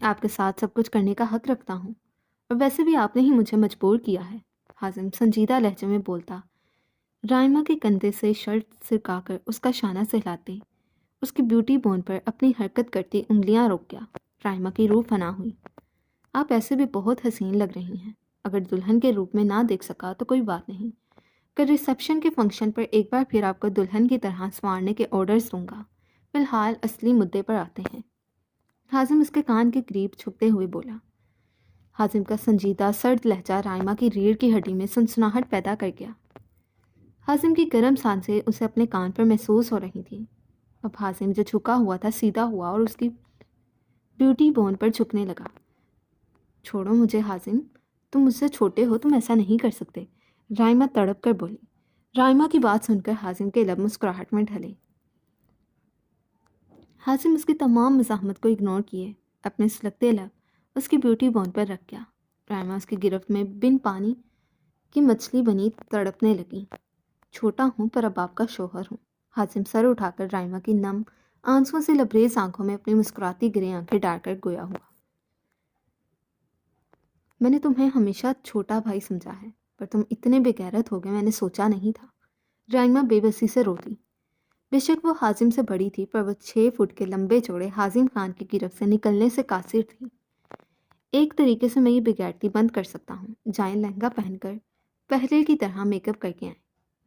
آپ کے ساتھ سب کچھ کرنے کا حق رکھتا ہوں، اور ویسے بھی آپ نے ہی مجھے مجبور کیا ہے، حازم سنجیدہ لہجے میں بولتا، رائما کے کندھے سے شرٹ سرکا کر اس کا شانہ سہلاتے اس کی بیوٹی بون پر اپنی حرکت کرتی انگلیاں روک گیا۔ رائما کی روح فنا ہوئی۔ آپ ایسے بھی بہت حسین لگ رہی ہیں، اگر دلہن کے روپ میں نہ دیکھ سکا تو کوئی بات نہیں، کل ریسیپشن کے فنکشن پر ایک بار پھر آپ کو دلہن کی طرح سنوارنے کے آرڈرز دوں گا۔ فی الحال اصلی مدعے پر آتے ہیں۔ حازم اس کے کان کے قریب چھکتے ہوئے بولا۔ حازم کا سنجیدہ سرد لہجہ رائما کی ریڑھ کی ہڈی میں سنسناہٹ پیدا کر گیا۔ حازم کی گرم سانسیں اسے اپنے کان پر محسوس ہو رہی تھیں۔ اب حازم جو جھکا ہوا تھا سیدھا ہوا اور اس کی بیوٹی بون پر جھکنے لگا۔ چھوڑو مجھے حازم، تم مجھ سے چھوٹے ہو، تم ایسا نہیں کر سکتے، رائما تڑپ کر بولی۔ رائما کی بات سن کر حازم کے لب مسکراہٹ میں ڈھلے۔ حازم اس کی تمام مزاحمت کو اگنور کیے اپنے سلگتے لب اس کی بیوٹی بون پر رکھ گیا۔ رائما اس کی گرفت میں بن پانی کی مچھلی بنی تڑپنے لگی۔ چھوٹا ہوں پر اب آپ کا شوہر ہوں۔ حازم سر اٹھا کر رائما کی نم آنسوؤں سے لبریز آنکھوں میں اپنی مسکراتی گرے آنکھیں ڈال کر گویا ہوا۔ میں نے تمہیں ہمیشہ چھوٹا بھائی سمجھا ہے، پر تم اتنے بے غیرت ہو گئے میں نے سوچا نہیں تھا۔ رائما بے بسی سے روتی۔ بے شک وہ حازم سے بڑی تھی، پر وہ 6 فٹ کے لمبے چوڑے حازم خان کی گرفت سے نکلنے سے قاصر تھی۔ ایک طریقے سے میں یہ بگڑتی بند کر سکتا ہوں، جائیں لہنگا پہن کر پہلے کی طرح میک اپ کر کے آئیں،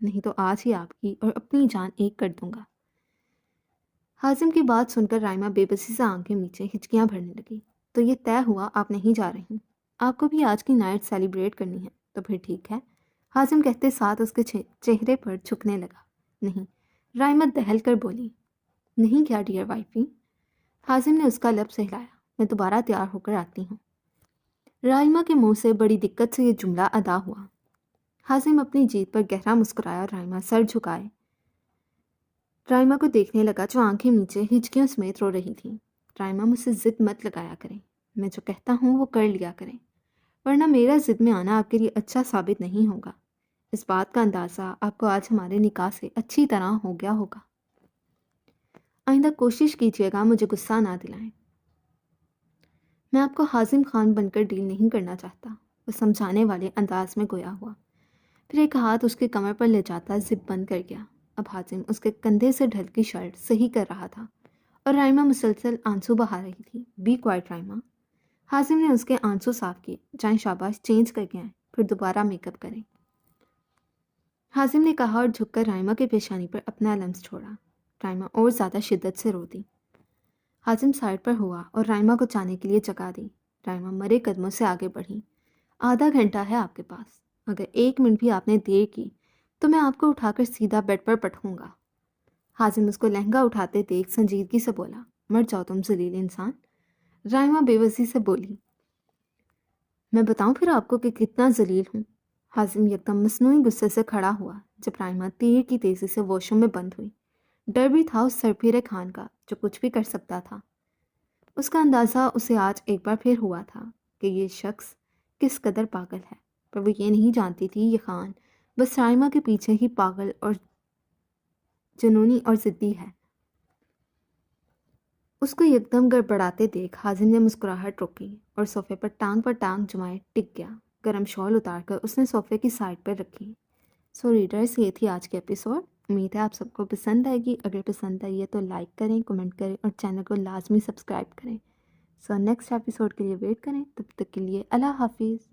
نہیں تو آج ہی آپ کی اور اپنی جان ایک کر دوں گا۔ حازم کی بات سن کر رائما بے بسی سے آنکھیں میچے ہچکیاں بھرنے لگی۔ تو یہ طے ہوا آپ نہیں جا رہی؟ آپ کو بھی آج کی نائٹ سیلیبریٹ کرنی ہے تو پھر ٹھیک ہے، حازم کہتے ساتھ اس کے چہرے پر جھکنے لگا۔ نہیں، رائما دہل کر بولی۔ نہیں کیا ڈیئر وائفی؟ حازم نے اس کا لب سہلایا۔ میں دوبارہ تیار ہو کر آتی ہوں۔ رائما کے منہ سے بڑی دقت سے یہ جملہ ادا ہوا۔ حازم اپنی جیت پر گہرا مسکرایا اور رائما سر جھکائے رائما کو دیکھنے لگا جو آنکھیں نیچے ہچکیوں سمیت رو رہی تھی۔ رائما مجھ سے ضد مت لگایا کریں، میں جو کہتا ہوں وہ کر لیا کریں، ورنہ میرا ضد میں آنا آپ کے لیے اچھا ثابت نہیں ہوگا۔ اس بات کا اندازہ آپ کو آج ہمارے نکاح سے اچھی طرح ہو گیا ہوگا۔ آئندہ کوشش کیجیے گا مجھے غصہ نہ دلائیں۔ میں آپ کو حازم خان بن کر ڈیل نہیں کرنا چاہتا، وہ سمجھانے والے انداز میں گویا ہوا، پھر ایک ہاتھ اس کے کمر پر لے جاتا زپ بند کر گیا۔ اب حازم اس کے کندھے سے ڈھلتی شرٹ صحیح کر رہا تھا اور رائما مسلسل آنسو بہا رہی تھی۔ Be quite Raima. حازم نے اس کے آنسو صاف کیے۔ جائیں شاباش، چینج کر کے آئیں، پھر دوبارہ میک اپ کریں، حازم نے کہا اور جھک کر رائما کے پیشانی پر اپنا لمس چھوڑا۔ رائما اور زیادہ شدت سے رو دی۔ حازم سائڈ پر ہوا اور رائما کو جانے کے لیے جگہ دی۔ رائما مرے قدموں سے آگے بڑھی۔ آدھا گھنٹہ ہے آپ کے پاس، اگر 1 منٹ بھی آپ نے دیر کی تو میں آپ کو اٹھا کر سیدھا بیڈ پر پٹھوں گا۔ حازم اس کو لہنگا اٹھاتے دیکھ سنجیدگی سے بولا، مر جاؤ تم ذلیل انسان۔ رائما بے بسی سے بولی، میں بتاؤں پھر آپ کو کہ کتنا ذلیل ہوں؟ حازم یکدم مصنوعی غصے سے کھڑا ہوا جب رائما تیر کی تیزی سے واش روم میں بند ہوئی۔ ڈر بھی تھا اس سرپھیرے خان کا جو کچھ بھی کر سکتا تھا۔ اس کا اندازہ اسے آج ایک بار پھر ہوا تھا کہ یہ شخص کس قدر پاگل ہے، پر وہ یہ نہیں جانتی تھی یہ خان بس رائما کے پیچھے ہی پاگل اور جنونی اور ضدی ہے۔ اس کو یکدم گڑبڑاتے دیکھ حازم نے مسکراہٹ روکی اور صوفے پر ٹانگ جمائے ٹک گیا۔ گرم شال اتار کر اس نے صوفے کی سائڈ پر رکھی۔ سو ریڈرز، یہ تھی آج کی ایپیسوڈ۔ امید ہے آپ سب کو پسند آئے گی۔ اگر پسند آئی ہے تو لائک کریں، کمنٹ کریں اور چینل کو لازمی سبسکرائب کریں۔ سو نیکسٹ ایپیسوڈ کے لیے ویٹ کریں، تب تک کے لیے اللہ حافظ۔